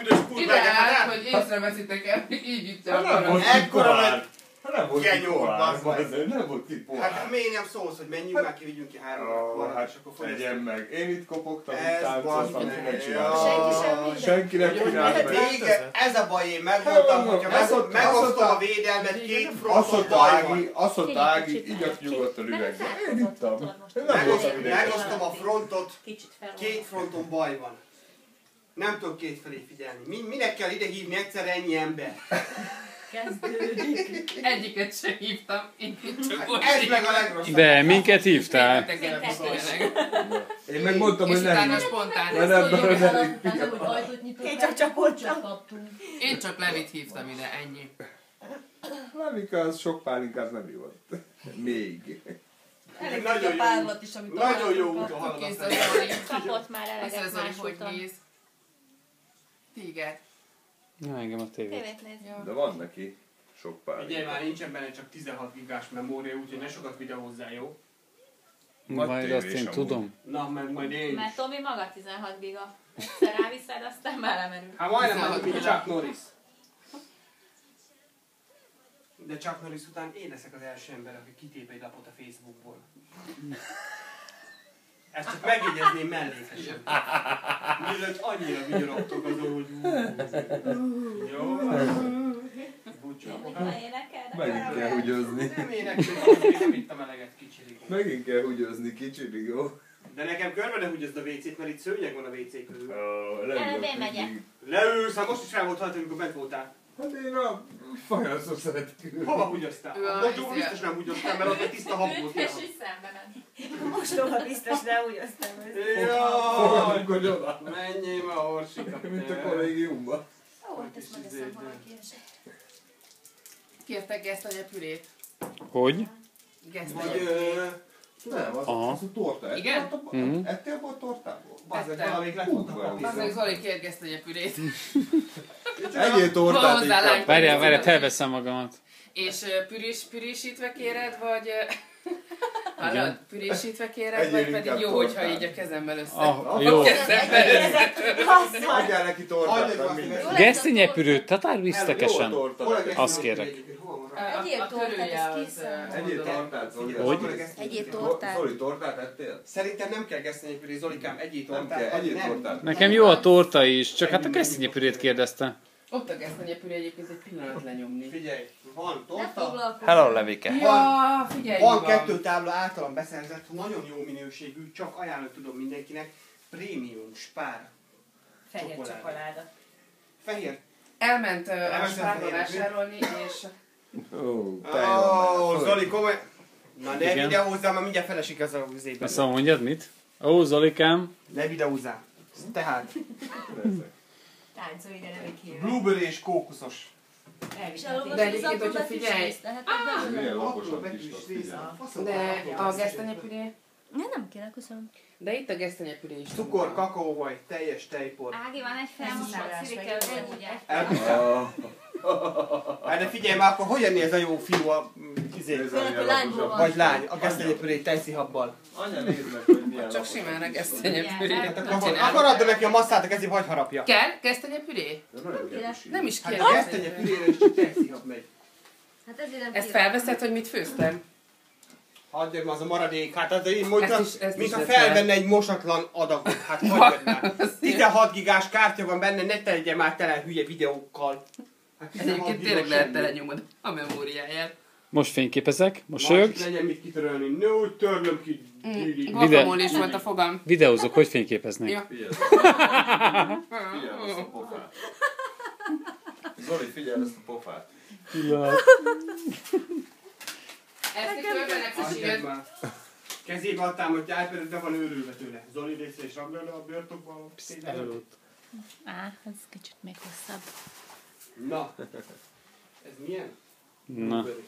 büdös kurva. Ideál, hogy észreveszitek el, így itt ekkora nagy... Nem volt nem volt ki pohár. Hát miért nem szólsz, hogy menjünk már ki, vigyünk ki 3 óra, és akkor fogyasztunk. Tegyen meg. Én itt kopogtam, itt Ez táncoltam, meg. meg csináltam. Senkinek csinált meg. Ez a baj, én megmondtam, hogyha megosztom a védelmet, 2 fronton baj van. Azt mondta Ági, igyak nyugodtan üvegbe. Én ittam. Nem voltam ideges. Megosztom a frontot, 2 fronton baj van. Nem tudok kétfelé figyelni. Minek kell ide hívni egyszerre ennyi ember? Kezdődik. Egyiket sem hívtam. Ez meg a legrosszabb. De minket hívtál. Én meg mondtam, hogy nem. És utána spontán. Én csak csapottam. Én csak Levit hívtam ide, ennyi. Levika, az sok pálinkát nem ivott. Még. Elég a párlat is, amit nagyon jó úton haladott. Kapott már eleget Azt más hogy úton. néz. Téged. Na, engem a tévét. Tévét néz. De van neki sok pálink. Ugye már nincsen benne csak 16 gigás memória, úgyhogy ne sokat videózzál, jó? Majd azt én tudom. Na, meg majd én Mert is. Tomi maga 16 giga. Egyszer ráviszed, aztán már lemerül. Hát majdnem az, mint Chuck Norris. De Chuck Norris után én leszek az első ember, aki kitép egy lapot a Facebookból. Ezt csak megjegyezném mellékesen. Mielőtt annyira vigyorogtok azon, hogy jó. Megint kell húgyozni. Nem énekelni, nem ittam eleget kicsirigó. Megint kell húgyozni, kicsirigó. De nekem körbe ne húgyozd a WC-t, mert itt szőnyeg van a WC közül. Előbb én megyek. Leülsz, hát most is fel volt hajtani, amikor bent voltál. Hát én a fajaszok szeretik. Hova húgyoztál? Ott biztos nem húgyoztál, mert ott egy tiszta hab volt. És is szembe ment. Mostoha biztos nem úgy aztán Fogadjuk oda. Menjél már, Orsika. Mint a kollégiumban. Ó, hát ezt megeszem valaki eset. Kértek gesztenyepürét? Hogy? Gesztenyepürét. Nem, az a torta. Igen? Ettél abból a tortából? Bazdmeg, valamelyik letudtak a Bazdmeg, Zoli kért gesztenyepürét. Egyél tortát így. Várjál, elveszem magamat. És pürésítve kéred, vagy... Hallod? Pürésítve kéred, vagy pedig jó, hogyha így a kezemmel össze. Jó. Adjál neki tortát, minden. Gesztenyepürőt, tatárvisztekesen. Azt kérek. Egyéb tortát, ez készül. Egyél tortát, Zoli. Hogy? Egyéb tortát. Zoli, tortát ettél? Szerintem nem kell gesztenyepüré, Zolikám, egyéb tortát. Nem kell, egyél tortát. Nekem jó a torta is, csak hát a gesztenyepürét kérdezte. Ott a gesztenyepüré egyébként egy pillanat lenyomni. Figyelj, van torta. Hello, Levike. Ja, figyelj, Van 2 tábla általam beszerzett, nagyon jó minőségű, csak ajánlani tudom mindenkinek. Prémium, spár. Fehér csokoláda. Fehér. Elment a spárba vásárolni, és... Zoli, komoly. Na ne Igen. videózzál, mert mindjárt felesik ez a vizében. Szóval mondjad mit? Ó, Zolikám. Ne videózzál. Tehát. Táncolj ide, nem egy hírva. Blueberry és kókuszos. De egyébként, hogyha figyelj... Milyen laposan kis lesz, figyelj. De a gesztenyepüré... Nem kéne, köszönöm. De itt a gesztenyepüré is. Cukor, kakaóvaj, teljes tejpor. Ági, van egy felmosott szirike, ugye? Elbújtál. Hát de figyelj már, akkor hogy ennél ez a jó fiú a vagy lány, a gesztenyepüré tejszihabbal. Anya, nézd meg, hogy milyen Csak simán a gesztenyepürét. Akkor add neki a masszát a kezébe, hagy harapja. Kell gesztenyepüré? Nem is Hát kell. a gesztenyepürére is csak tejszihab megy. Hát ezért nem Ezt felveszed, hogy mit főztem? Hagyjad már az a maradék, hát az én mondtam, ezt is mintha vedd felvenne egy mosatlan adagot, hát hagyjad már. 16 gigás kártya van benne, ne tegye már tele hülye videókkal. Hát 16 Egyébként giga tényleg lehet semmi. telenyomod a memóriáját. Most fényképezek, mosolyog. Most legyen mit kitörölni, no, úgy törlöm ki. Guacamole is volt a fogam. Videózok, hogy fényképeznék. Ja. Figyelj ezt a pofát. Zoli, figyelj ezt a pofát. Ezt is körbenek is Hagyjad jön. már. Kezébe adtám, hogy Ájpered be van őrülve tőle. Zoli része és ragd le a börtokba. ez kicsit még hosszabb. Na. Ez milyen? Na. Blueberry.